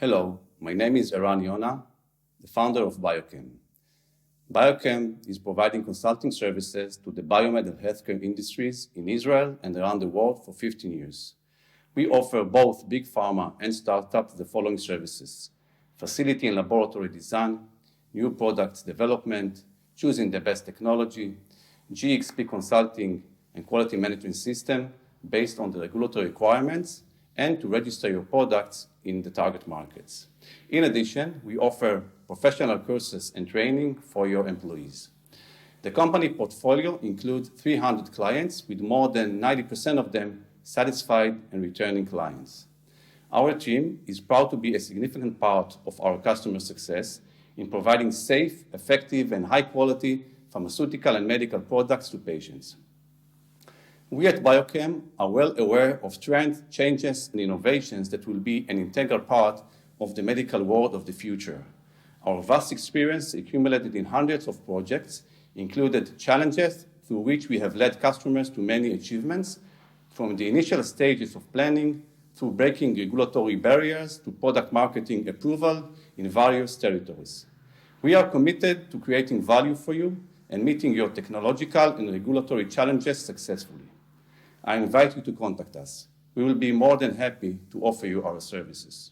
Hello, my name is Eran Yona, the founder of Bio-Chem. Bio-Chem is providing consulting services to the biomed and healthcare industries in Israel and around the world for 15 years. We offer both big pharma and startups the following services: facility and laboratory design, new products development, choosing the best technology, GXP consulting and quality management system based on the regulatory requirements, and to register your products in the target markets. In addition, we offer professional courses and training for your employees. The company portfolio includes 300 clients, with more than 90% of them satisfied and returning clients. Our team is proud to be a significant part of our customer success in providing safe, effective, and high-quality pharmaceutical and medical products to patients. We at Bio-Chem are well aware of trends, changes, and innovations that will be an integral part of the medical world of the future. Our vast experience, accumulated in hundreds of projects, included challenges through which we have led customers to many achievements, from the initial stages of planning through breaking regulatory barriers to product marketing approval in various territories. We are committed to creating value for you and meeting your technological and regulatory challenges successfully. I invite you to contact us. We will be more than happy to offer you our services.